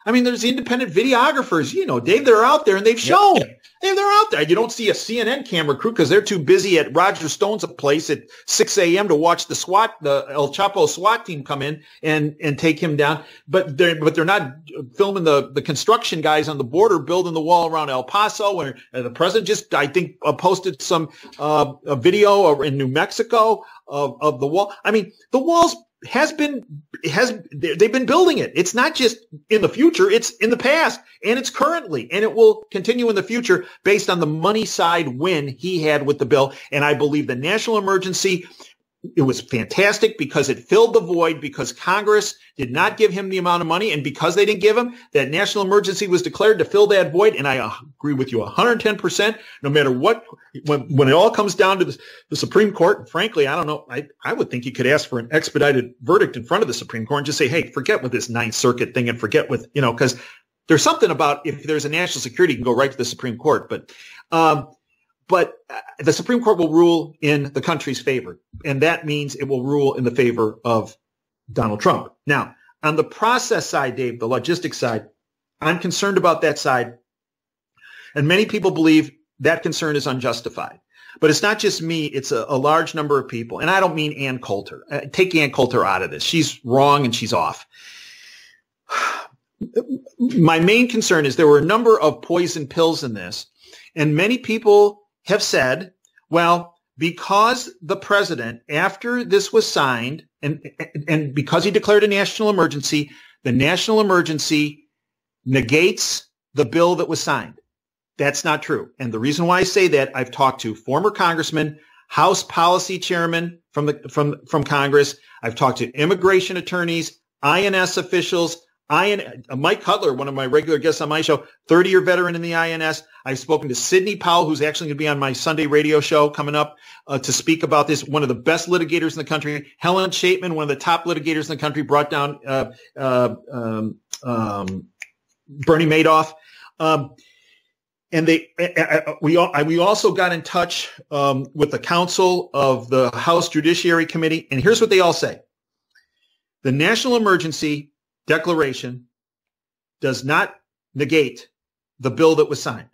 I mean, there's independent videographers, Dave, they're out there and they've shown. Yep. They're out there. You don't see a CNN camera crew because they're too busy at Roger Stone's place at 6 a.m. to watch the El Chapo SWAT team come in and take him down. But they're not filming the construction guys on the border building the wall around El Paso. Where the president just, I think, posted some a video in New Mexico of the wall. I mean, the walls they've been building it. It's not just in the future, it's in the past, and it's currently, and it will continue in the future based on the money side win he had with the bill. And I believe the national emergency, it was fantastic because it filled the void, because Congress did not give him the amount of money, and because they didn't give him, that national emergency was declared to fill that void. And I agree with you 110%, no matter what, when it all comes down to the Supreme Court. Frankly, I don't know. I would think you could ask for an expedited verdict in front of the Supreme Court and just say, hey, forget with this Ninth Circuit thing and forget with, because there's something about if there's a national security, you can go right to the Supreme Court. But the Supreme Court will rule in the country's favor, and that means it will rule in the favor of Donald Trump. Now, on the process side, Dave, the logistics side, I'm concerned about that side, and many people believe that concern is unjustified. But it's not just me. It's a large number of people, and I don't mean Ann Coulter. Take Ann Coulter out of this. She's wrong and she's off. My main concern is there were a number of poison pills in this, and many people have said, well, because the president, after this was signed, and because he declared a national emergency, the national emergency negates the bill that was signed. That's not true. And the reason why I say that, I've talked to former congressmen, House policy chairmen from Congress. I've talked to immigration attorneys, INS officials, Mike Cutler, one of my regular guests on my show, 30-year veteran in the INS. I've spoken to Sidney Powell, who's actually going to be on my Sunday radio show coming up to speak about this. One of the best litigators in the country. Helen Shapeman, one of the top litigators in the country, brought down Bernie Madoff. And we also got in touch with the counsel of the House Judiciary Committee, and here's what they all say. The national emergency declaration does not negate the bill that was signed.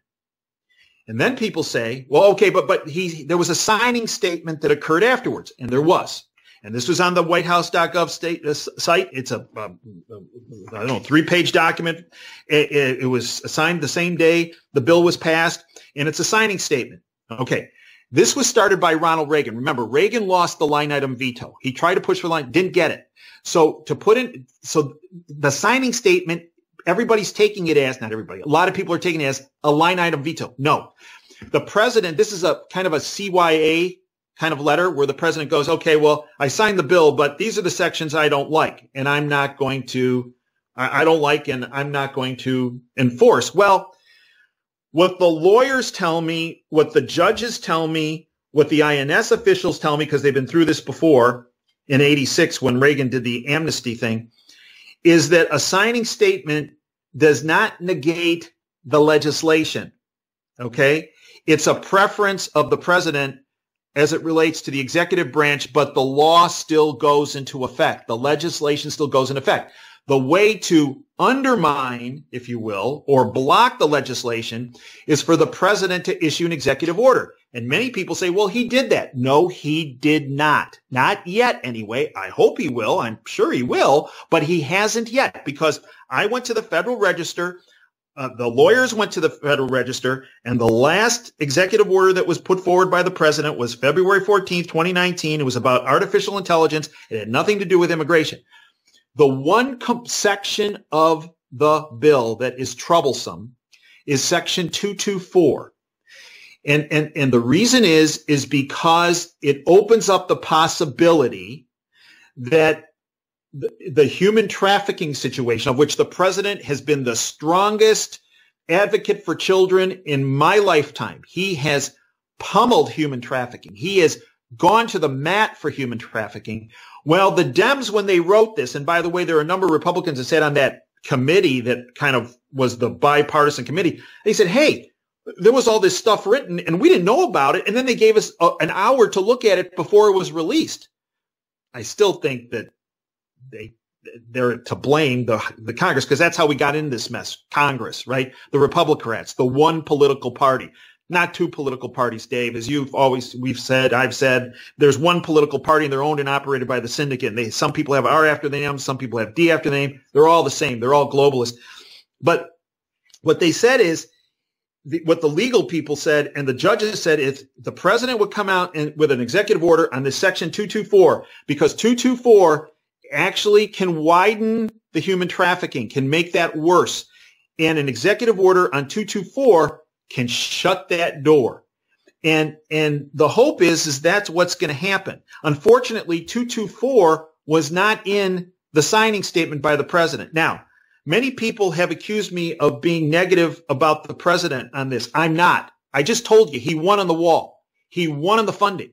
And then people say, well, okay, but there was a signing statement that occurred afterwards, and there was. And this was on the whitehouse.gov site. It's a 3-page document. It was signed the same day the bill was passed, and it's a signing statement. Okay. This was started by Ronald Reagan. Remember, Reagan lost the line item veto. He tried to push for line, didn't get it. So the signing statement, everybody's taking it as, not everybody, a lot of people are taking it as a line item veto. No. The president, this is a kind of a CYA kind of letter where the president goes, okay, well, I signed the bill, but these are the sections I don't like, and I don't like, and I'm not going to enforce. Well, what the lawyers tell me, what the judges tell me, what the INS officials tell me, because they've been through this before in 86 when Reagan did the amnesty thing, is that a signing statement does not negate the legislation. Okay? It's a preference of the president as it relates to the executive branch, but the law still goes into effect. The legislation still goes into effect. The way to undermine, if you will, or block the legislation is for the president to issue an executive order. And many people say, well, he did that. No, he did not. Not yet, anyway. I hope he will. I'm sure he will, but he hasn't yet, because I went to the Federal Register. The lawyers went to the Federal Register, and the last executive order that was put forward by the president was February 14th, 2019. It was about artificial intelligence. It had nothing to do with immigration. The one section of the bill that is troublesome is Section 224. And the reason is because it opens up the possibility that the human trafficking situation, of which the president has been the strongest advocate for children in my lifetime. He has pummeled human trafficking. He has gone to the mat for human trafficking. Well, the Dems, when they wrote this, and by the way, there are a number of Republicans that sat on that committee that kind of was the bipartisan committee. They said, hey, there was all this stuff written and we didn't know about it. And then they gave us an hour to look at it before it was released. I still think that they're to blame, the Congress, because that's how we got in this mess. Congress, right? The Republicrats, the one political party, not two political parties, Dave. As I've said, there's one political party and they're owned and operated by the syndicate. And some people have R after the name, some people have D after the name. They're all the same. They're all globalists. But what they said is, what the legal people said and the judges said is the president would come out with an executive order on this Section 224, because 224 actually can widen the human trafficking, can make that worse. And an executive order on 224 can shut that door. And the hope is that's what's going to happen. Unfortunately, 224 was not in the signing statement by the president. Now, many people have accused me of being negative about the president on this. I'm not. I just told you he won on the wall. He won on the funding.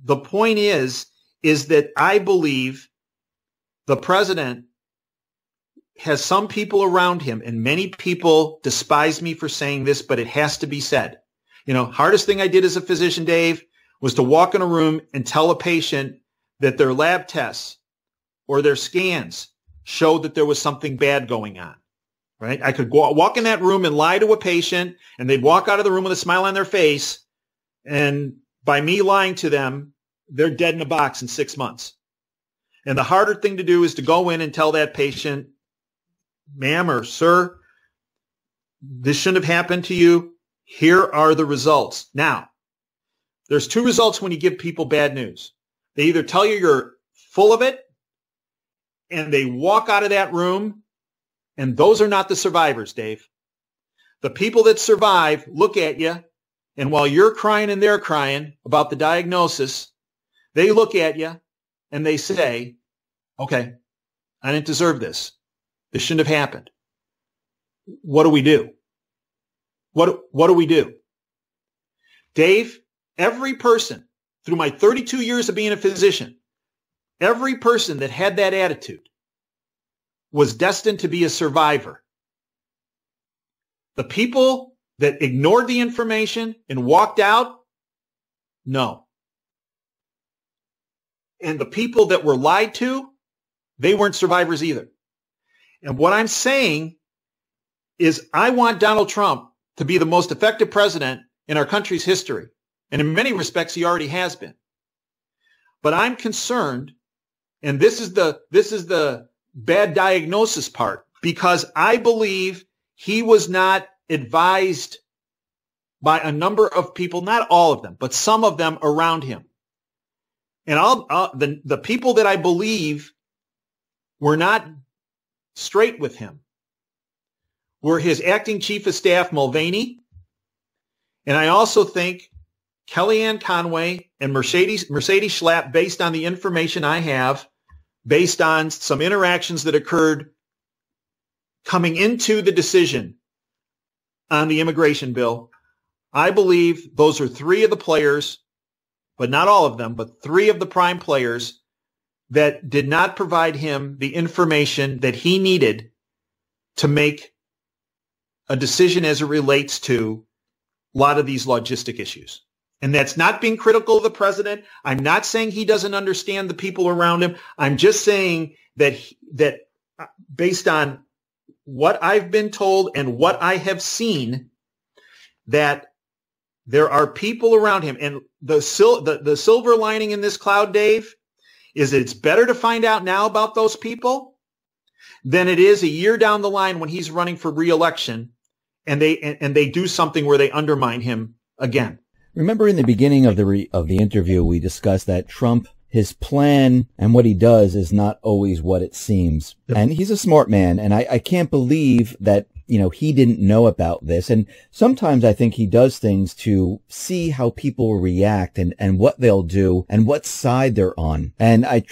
The point is that I believe the president has some people around him, and many people despise me for saying this, but it has to be said. Hardest thing I did as a physician, Dave, was to walk in a room and tell a patient that their lab tests or their scans showed that there was something bad going on, right? I could walk in that room and lie to a patient, and they'd walk out of the room with a smile on their face, and by me lying to them, they're dead in a box in 6 months. And the harder thing to do is to go in and tell that patient, ma'am or sir, this shouldn't have happened to you. Here are the results. Now, there's two results when you give people bad news. They either tell you you're full of it, and they walk out of that room, and those are not the survivors, Dave. The people that survive look at you, and while you're crying and they're crying about the diagnosis, they look at you and they say, okay, I didn't deserve this. This shouldn't have happened. What do we do? What do we do? Dave, every person through my 32 years of being a physician, every person that had that attitude was destined to be a survivor. The people that ignored the information and walked out? No. And the people that were lied to, they weren't survivors either. And what I'm saying is I want Donald Trump to be the most effective president in our country's history. And in many respects, he already has been. But I'm concerned, and this is the bad diagnosis part, because I believe he was not advised by a number of people, not all of them, but some of them around him. And the people that I believe were not straight with him were his acting chief of staff, Mulvaney. And I also think Kellyanne Conway and Mercedes Schlapp, based on the information I have, based on some interactions that occurred coming into the decision on the immigration bill, I believe those are three of the players, but not all of them, but three of the prime players that did not provide him the information that he needed to make a decision as it relates to a lot of these logistic issues. And that's not being critical of the president. I'm not saying he doesn't understand the people around him. I'm just saying that based on what I've been told and what I have seen, that there are people around him. And the silver lining in this cloud, Dave, is that it's better to find out now about those people than it is a year down the line when he's running for re-election and they do something where they undermine him again. Remember in the beginning of the interview, we discussed that Trump, his plan and what he does is not always what it seems. Yep. And he's a smart man. And I can't believe that, he didn't know about this. And sometimes I think he does things to see how people react and what they'll do and what side they're on. And I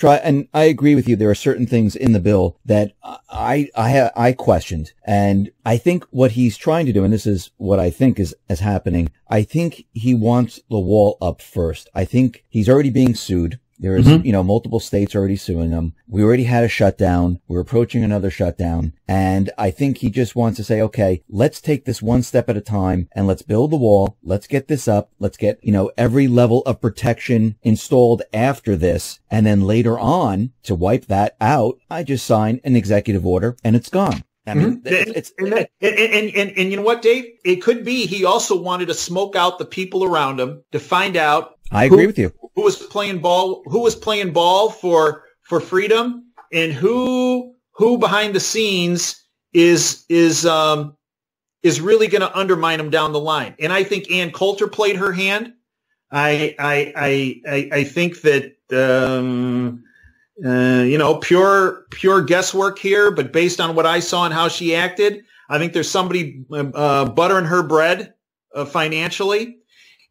agree with you. There are certain things in the bill that I questioned. And I think what he's trying to do, and this is what I think is happening, I think he wants the wall up first. I think he's already being sued. There's, multiple states already suing him. We already had a shutdown. We're approaching another shutdown. And I think he just wants to say, okay, let's take this one step at a time and let's build the wall. Let's get this up. Let's get, every level of protection installed after this. And then later on, to wipe that out, I just sign an executive order and it's gone. I mean, and you know what, Dave? It could be he also wanted to smoke out the people around him to find out. I agree with you. Who was playing ball for freedom, and who behind the scenes is really going to undermine him down the line. And I think Ann Coulter played her hand. I think that pure guesswork here, but based on what I saw and how she acted, I think there's somebody buttering her bread financially.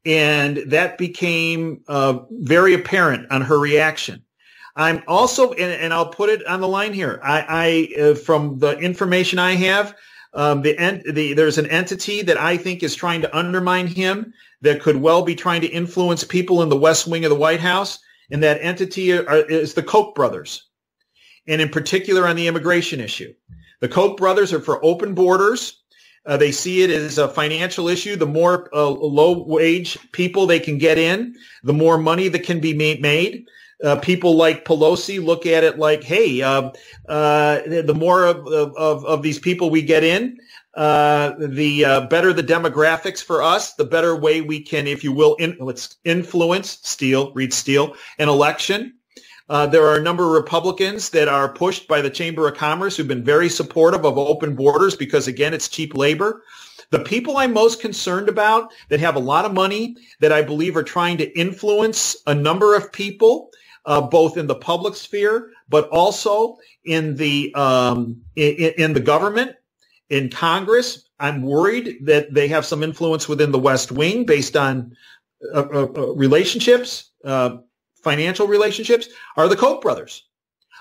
And that became very apparent on her reaction. I'm also, and I'll put it on the line here. I from the information I have, there's an entity that I think is trying to undermine him that could well be trying to influence people in the West Wing of the White House. And that entity is the Koch brothers, and in particular on the immigration issue. The Koch brothers are for open borders. They see it as a financial issue. The more low-wage people they can get in, the more money that can be made. People like Pelosi look at it like, hey, the more of these people we get in, the better the demographics for us, the better way we can, if you will, influence, read Steele, an election. There are a number of Republicans that are pushed by the Chamber of Commerce who've been very supportive of open borders because, again, it's cheap labor. The people I'm most concerned about that have a lot of money that I believe are trying to influence a number of people, both in the public sphere, but also in the government, in Congress. I'm worried that they have some influence within the West Wing based on relationships, financial relationships, are the Koch brothers.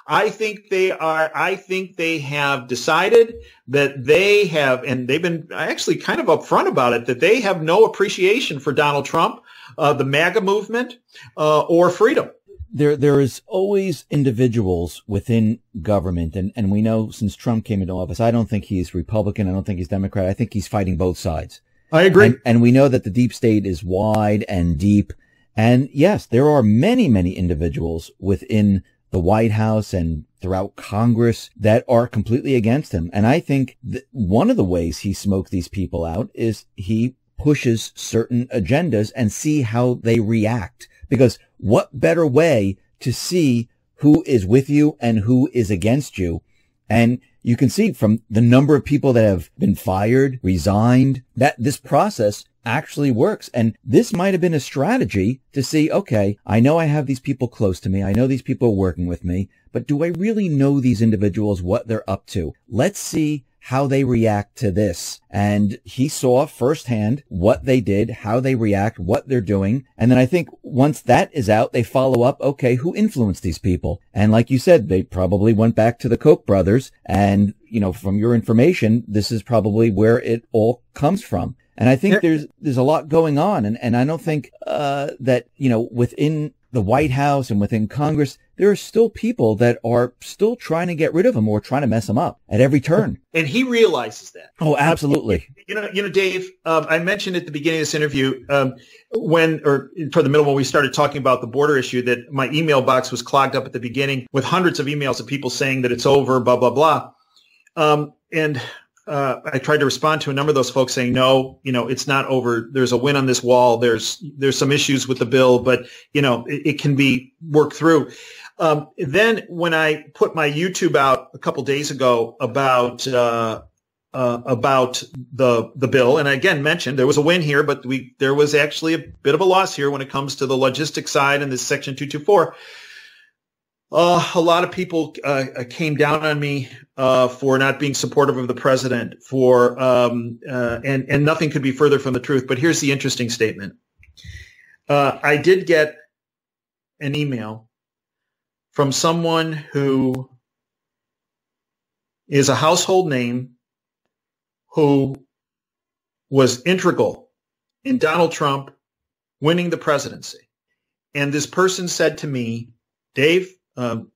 I think they have decided that they have, and they've been actually kind of upfront about it, that they have no appreciation for Donald Trump, the MAGA movement, or freedom. There is always individuals within government, and we know since Trump came into office, I don't think he's Republican, I don't think he's Democrat, I think he's fighting both sides. I agree. And we know that the deep state is wide and deep. And yes, there are many, many individuals within the White House and throughout Congress that are completely against him. And I think that one of the ways he smoked these people out is he pushes certain agendas and see how they react. Because what better way to see who is with you and who is against you? And you can see from the number of people that have been fired, resigned, that this process actually works. And this might have been a strategy to see, okay, I know I have these people close to me. I know these people are working with me, but do I really know these individuals, what they're up to? Let's see how they react to this. And he saw firsthand what they did, how they react, what they're doing. And then I think once that is out, they follow up, okay, who influenced these people? And like you said, they probably went back to the Koch brothers. And, from your information, this is probably where it all comes from. And I think there's a lot going on. And I don't think, that, within the White House and within Congress, there are still people that are still trying to get rid of him or trying to mess him up at every turn. And he realizes that. Oh, absolutely. Dave, I mentioned at the beginning of this interview, for the middle when we started talking about the border issue, that my email box was clogged up at the beginning with hundreds of emails of people saying that it's over, blah, blah, blah. I tried to respond to a number of those folks saying, no, it's not over. There's a win on this wall. There's some issues with the bill, but, it can be worked through. Then when I put my YouTube out a couple days ago about the bill, and I again mentioned there was a win here, but there was actually a bit of a loss here when it comes to the logistics side and this Section 224. A lot of people came down on me for not being supportive of the president, and nothing could be further from the truth. But here's the interesting statement. I did get an email from someone who is a household name who was integral in Donald Trump winning the presidency. And this person said to me, Dave,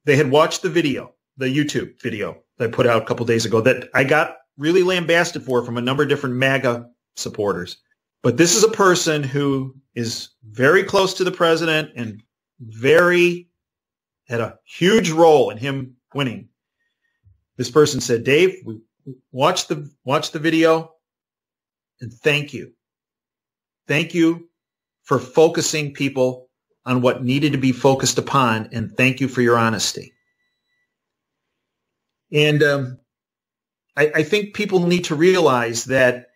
they had watched the YouTube video that I put out a couple days ago that I got really lambasted for from a number of different MAGA supporters. But this is a person who is very close to the president and had a huge role in him winning. This person said, Dave, we watched the video and thank you. Thank you for focusing people on what needed to be focused upon, and thank you for your honesty. And I think people need to realize that,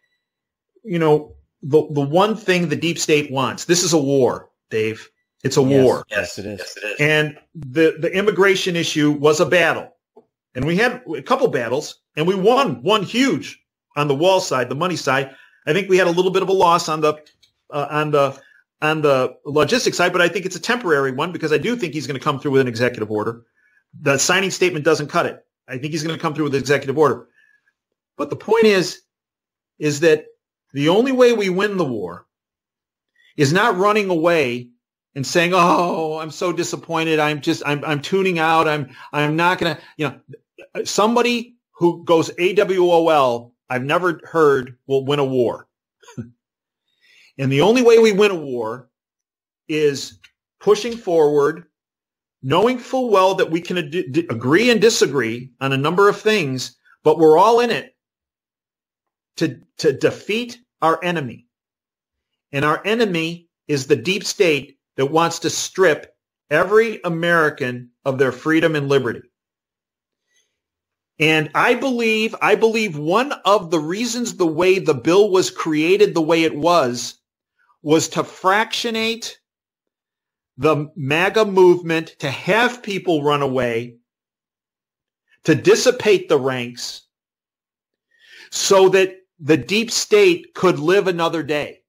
the one thing the deep state wants, this is a war, Dave. It's a war. Yes, it is. And the immigration issue was a battle. And we had a couple battles, and we won one huge on the wall side, the money side. I think we had a little bit of a loss on the logistics side, but I think it's a temporary one because I do think he's going to come through with an executive order. The signing statement doesn't cut it. I think he's going to come through with an executive order. But the point is that the only way we win the war is not running away and saying, "Oh, I'm so disappointed. I'm tuning out. I'm not going to." Somebody who goes AWOL, I've never heard, will win a war. And the only way we win a war is pushing forward, knowing full well that we can agree and disagree on a number of things, but we're all in it to defeat our enemy. And our enemy is the deep state that wants to strip every American of their freedom and liberty. And I believe one of the reasons the way the bill was created the way it was to fractionate the MAGA movement, to have people run away, to dissipate the ranks so that the deep state could live another day.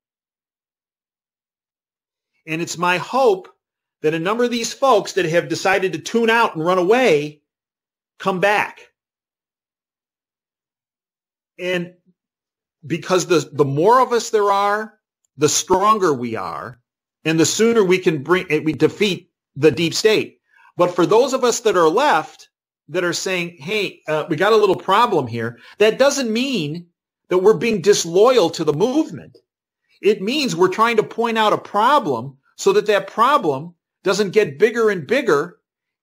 And it's my hope that a number of these folks that have decided to tune out and run away come back. And because the more of us there are, the stronger we are, and the sooner we defeat the deep state. But for those of us that are left, that are saying, hey, we got a little problem here, that doesn't mean that we're being disloyal to the movement. It means we're trying to point out a problem so that that problem doesn't get bigger and bigger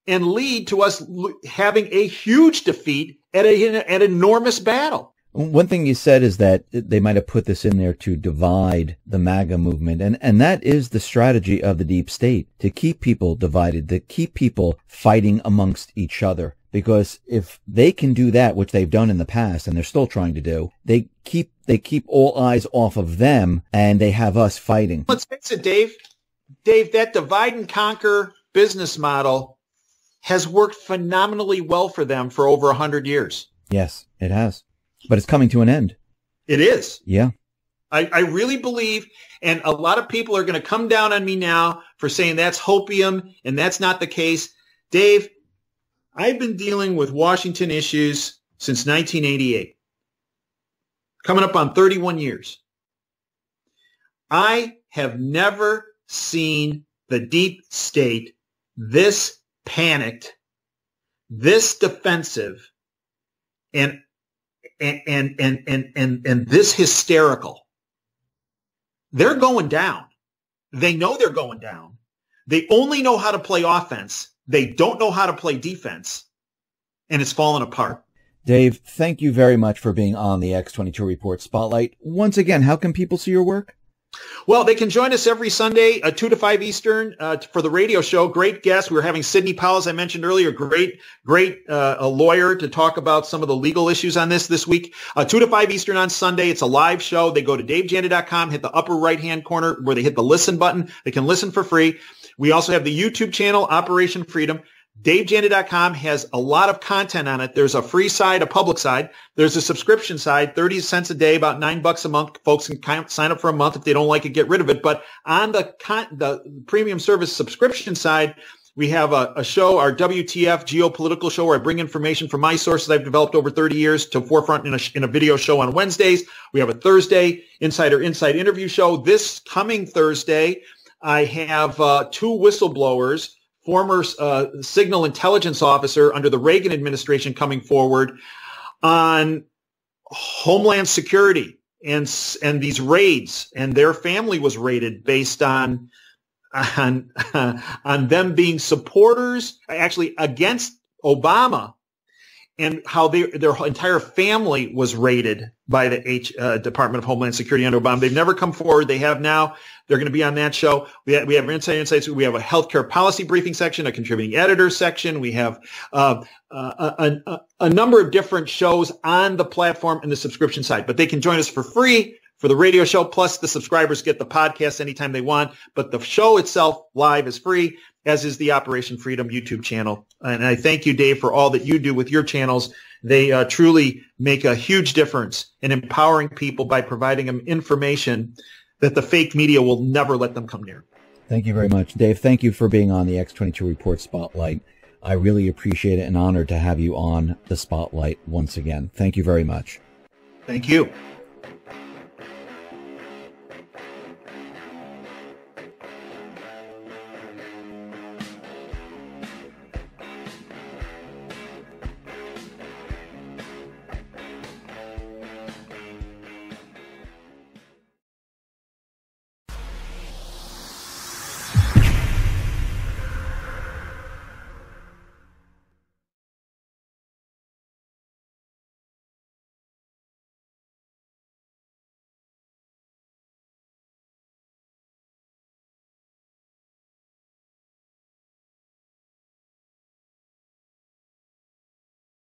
and lead to us having a huge defeat at an enormous battle. One thing you said is that they might have put this in there to divide the MAGA movement. And that is the strategy of the deep state, to keep people divided, to keep people fighting amongst each other. Because if they can do that, which they've done in the past, and they're still trying to do, they keep all eyes off of them, and they have us fighting. Let's face it, Dave. Dave, that divide and conquer business model has worked phenomenally well for them for over 100 years. Yes, it has. But it's coming to an end. It is. Yeah. I really believe, and a lot of people are going to come down on me now for saying that's hopium, and that's not the case. Dave, I've been dealing with Washington issues since 1988, coming up on 31 years. I have never seen the deep state this panicked, this defensive, and this hysterical. They're going down. They know they're going down. They only know how to play offense. They don't know how to play defense, and it's falling apart. Dave, thank you very much for being on the X22 Report Spotlight. Once again, how can people see your work? Well, they can join us every Sunday, 2 to 5 Eastern, for the radio show. Great guests. We were having Sidney Powell, as I mentioned earlier, great a lawyer to talk about some of the legal issues on this week. 2 to 5 Eastern on Sunday. It's a live show. They go to davejanda.com, hit the upper right-hand corner where they hit the listen button. They can listen for free. We also have the YouTube channel, Operation Freedom. DaveJanda.com has a lot of content on it. There's a free side, a public side. There's a subscription side, 30 cents a day, about $9 a month. Folks can sign up for a month. If they don't like it, get rid of it. But on the premium service subscription side, we have a show, our WTF geopolitical show, where I bring information from my sources I've developed over 30 years to forefront in a video show on Wednesdays. We have a Thursday Insider Insight interview show. This coming Thursday, I have two whistleblowers, former signal intelligence officer under the Reagan administration, coming forward on Homeland Security and these raids, and their family was raided based on them being supporters, actually against Obama, and how their entire family was raided by the Department of Homeland Security under Obama. They've never come forward. They have now. They're going to be on that show. We have Inside Insights. We have a healthcare policy briefing section, a contributing editor section. We have a number of different shows on the platform and the subscription side. But they can join us for free for the radio show. Plus, the subscribers get the podcast anytime they want. But the show itself live is free, as is the Operation Freedom YouTube channel. And I thank you, Dave, for all that you do with your channels. They truly make a huge difference in empowering people by providing them information that the fake media will never let them come near. Thank you very much, Dave. Thank you for being on the X22 Report Spotlight. I really appreciate it and honored to have you on the Spotlight once again. Thank you very much. Thank you.